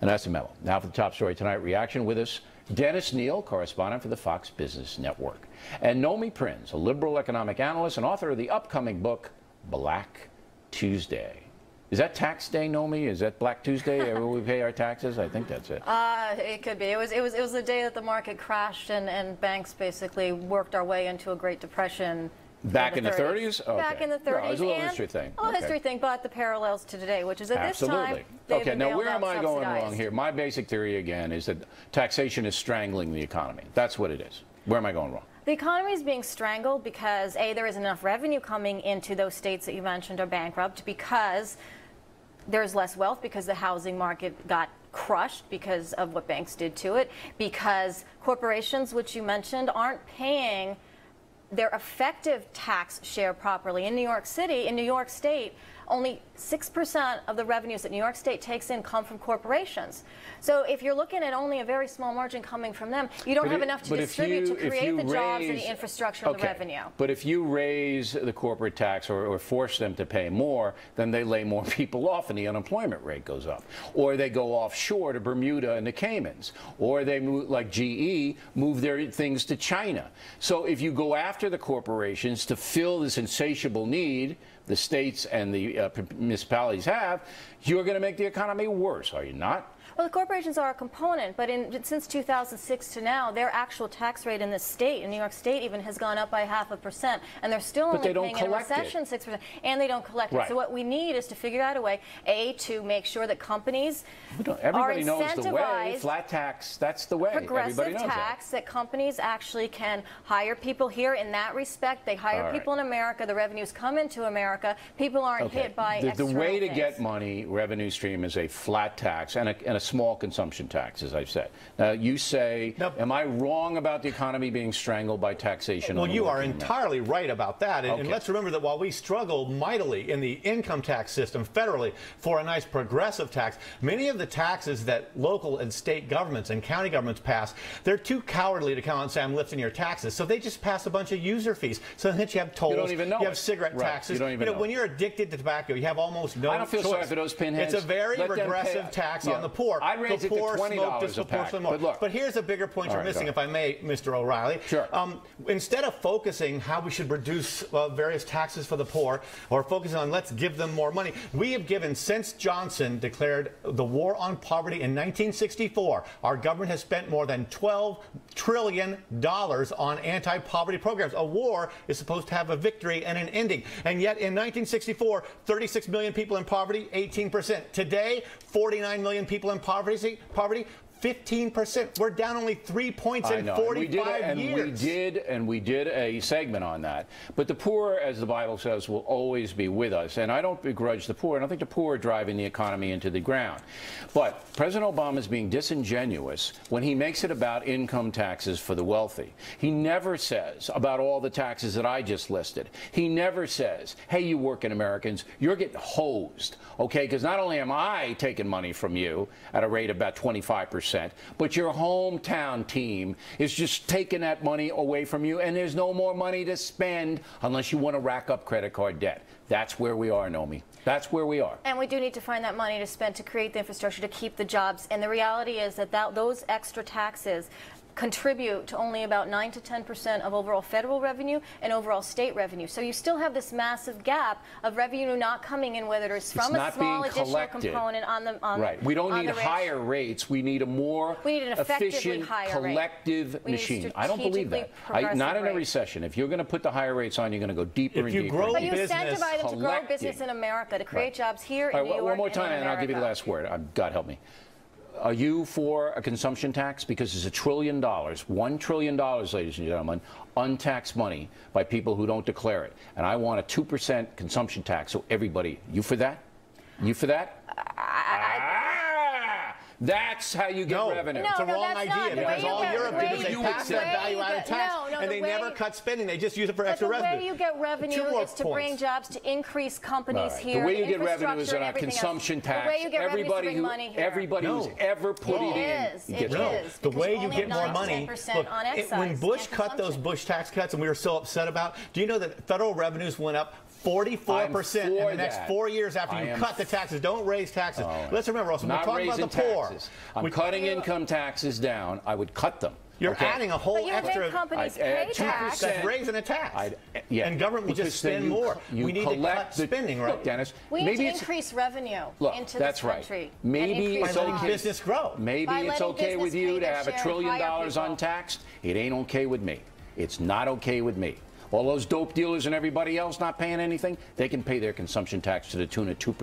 And that's the memo. Now for the top story tonight, reaction with us, Dennis Neal, correspondent for the Fox Business Network, and Nomi Prins, a liberal economic analyst and author of the upcoming book, Black Tuesday. Is that tax day, Nomi? Is that Black Tuesday? Where we pay our taxes? I think that's it. It could be. It was the day that the market crashed and banks basically worked our way into a Great Depression. Back in the 30s? Okay. Back in the 30s. No, it was a little history thing. A little history thing, but the parallels to today, which is at this time. Okay, now where am I going wrong here? My basic theory, again, is that taxation is strangling the economy. That's what it is. Where am I going wrong? The economy is being strangled because, A, there isn't enough revenue coming into those states that you mentioned are bankrupt, because there's less wealth, because the housing market got crushed because of what banks did to it, because corporations, which you mentioned, aren't paying their effective tax share properly. In New York City, in New York State, only 6% of the revenues that New York State takes in come from corporations. So if you're looking at only a very small margin coming from them, you don't have enough to distribute to create the jobs and the infrastructure and the revenue. But if you raise the corporate tax or force them to pay more, then they lay more people off and the unemployment rate goes up. Or they go offshore to Bermuda and the Caymans. Or they move, like GE, move their things to China. So if you go after the corporations to fill this insatiable need the states and the municipalities have, you're going to make the economy worse, are you not? Well, the corporations are a component, but since 2006 to now, their actual tax rate in the state, in New York State even, has gone up by 0.5%, and they're still only paying in a recession 6%, and they don't collect it. So what we need is to figure out a way, A, to make sure that companies everybody knows the way. Flat tax, that's the way. Progressive tax, that companies actually can hire people here. In that respect, they hire people in America, the revenues come into America, people aren't hit by external The way to things. get money, revenue stream, is a flat tax and a small consumption tax, as I've said. Now, you say, am I wrong about the economy being strangled by taxation? Well, you are entirely right about that. And let's remember that while we struggle mightily in the income tax system federally for a nice progressive tax, many of the taxes that local and state governments and county governments pass, they're too cowardly to come out and say, I'm lifting your taxes. So they just pass a bunch of user fees. So then you have tolls, you have cigarette taxes. When you're addicted to tobacco, you have almost no choice. I don't feel sorry for those pinheads. It's a very regressive tax on the poor. I'd raise it to $20 a pack. But here's a bigger point you're missing, if I may, Mr. O'Reilly. Sure. Instead of focusing how we should reduce various taxes for the poor, or focusing on let's give them more money, we have given, since Johnson declared the war on poverty in 1964, our government has spent more than $12 trillion on anti-poverty programs. A war is supposed to have a victory and an ending. And yet in 1964, 36 million people in poverty, 18%. Today, 49 million people in poverty, 15%. We're down only 3 points in 45 years. We did a segment on that. But the poor, as the Bible says, will always be with us. And I don't begrudge the poor. I don't think the poor are driving the economy into the ground. But President Obama is being disingenuous when he makes it about income taxes for the wealthy. He never says about all the taxes that I just listed. He never says, hey, you working Americans, you're getting hosed, okay? Because not only am I taking money from you at a rate of about 25%, but your hometown team is just taking that money away from you, and there's no more money to spend unless you want to rack up credit card debt. That's where we are, Nomi. That's where we are. And we do need to find that money to spend to create the infrastructure, to keep the jobs. And the reality is that those extra taxes contribute to only about 9 to 10% of overall federal revenue and overall state revenue. So you still have this massive gap of revenue not coming in, whether it's from a small additional component on the We don't need higher rates. We need a more efficient collective machine. I don't believe that. Not in a recession. If you're going to put the higher rates on, you're going to go deeper and deeper. But you incentivize them to grow business in America, to create jobs here in New York. One more time, and I'll give you the last word. God help me. Are you for a consumption tax? Because it's $1 trillion, $1 trillion, ladies and gentlemen, untaxed money by people who don't declare it. And I want a 2% consumption tax. So everybody, you for that? You for that? That's how you get revenue. It's a wrong idea, because all Europe did is they passed that value-added tax, and they never cut spending. They just use it for extra revenue. The way you get revenue is to bring jobs, to increase companies here. The way you get revenue is on a consumption tax. The way you get everybody who's ever put it in gets it. The way you get more money, look, when Bush cut those Bush tax cuts, and we were so upset about, do you know that federal revenues went up 44% in the next that. 4 years after you cut the taxes. Don't raise taxes. Let's remember also, we're Not talking about the raising poor. taxes. I'm cutting income taxes down. I would cut them. You're adding a whole But you extra make companies pay tax. that's raising a tax. And government will just spend more. You We need to cut spending, right? Look, Dennis, We maybe need to increase revenue into this country. Right. Maybe it's letting okay. business grow. Maybe it's okay with you to have $1 trillion untaxed. It ain't okay with me. It's not okay with me. All those dope dealers and everybody else not paying anything, they can pay their consumption tax to the tune of 2%.